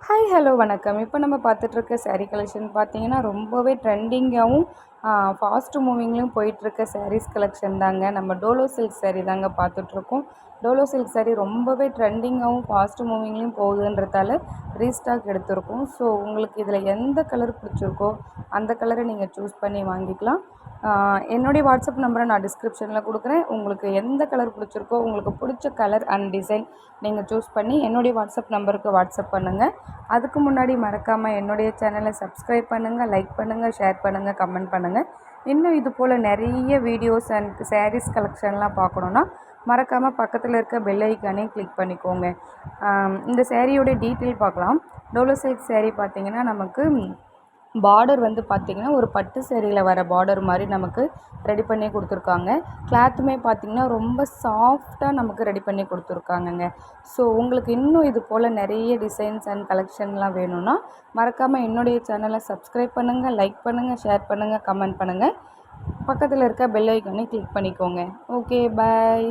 Hi hello வணக்கம். இப்போ நம்ம பார்த்துட்ருக்க saree கலெக்ஷன் பார்த்தீங்கன்னா, ரொம்பவே ட்ரெண்டிங்காகவும் ஃபாஸ்ட் மூவிங்லேயும் போயிட்டுருக்க சாரீஸ் கலெக்ஷன் தாங்க. நம்ம டோலோ சில்க் saree தாங்க பார்த்துட்ருக்கோம். டோலோ சில்க் saree ரொம்பவே ட்ரெண்டிங்காகவும் ஃபாஸ்ட் மூவிங்லேயும் போகுதுன்றதால ரீஸ்டாக் எடுத்திருக்கோம். ஸோ உங்களுக்கு இதில் எந்த கலர் பிடிச்சிருக்கோ அந்த கலரை நீங்கள் சூஸ் பண்ணி வாங்கிக்கலாம். என்னுடைய வாட்ஸ்அப் நம்பரை நான் டிஸ்கிரிப்ஷனில் கொடுக்குறேன். உங்களுக்கு எந்த கலர் பிடிச்சிருக்கோ, உங்களுக்கு பிடிச்ச கலர் அண்ட் டிசைன் நீங்கள் சூஸ் பண்ணி என்னுடைய வாட்ஸ்அப் நம்பருக்கு வாட்ஸ்அப் பண்ணுங்கள். அதுக்கு முன்னாடி மறக்காமல் என்னுடைய சேனலை சப்ஸ்கிரைப் பண்ணுங்கள், லைக் பண்ணுங்கள், ஷேர் பண்ணுங்கள், கமெண்ட் பண்ணுங்கள். இன்னும் இது போல் நிறைய வீடியோஸ் அண்ட் சாரீஸ் கலெக்ஷன்லாம் பார்க்கணுன்னா மறக்காமல் பக்கத்தில் இருக்க பெல் ஐக்கானே கிளிக் பண்ணிக்கோங்க. இந்த சேரீயோட டீட்டெயில் பார்க்கலாம். டோலோ சில்க் saree பார்த்திங்கன்னா நமக்கு பார்டர் வந்து பார்த்திங்கன்னா ஒரு பட்டு சேரீயில் வர பார்டர் மாதிரி நமக்கு ரெடி பண்ணி கொடுத்துருக்காங்க. கிளாத்துமே பார்த்திங்கன்னா ரொம்ப சாஃப்டாக நமக்கு ரெடி பண்ணி கொடுத்துருக்காங்கங்க. ஸோ உங்களுக்கு இன்னும் இது போல் நிறைய டிசைன்ஸ் அண்ட் கலெக்ஷன்லாம் வேணும்னா மறக்காமல் என்னுடைய சேனலை சப்ஸ்கிரைப் பண்ணுங்கள், லைக் பண்ணுங்கள், ஷேர் பண்ணுங்கள், கமெண்ட் பண்ணுங்கள். பக்கத்தில் இருக்க பெல் ஐக்கானை கிளிக் பண்ணிக்கோங்க. ஓகே, பாய்.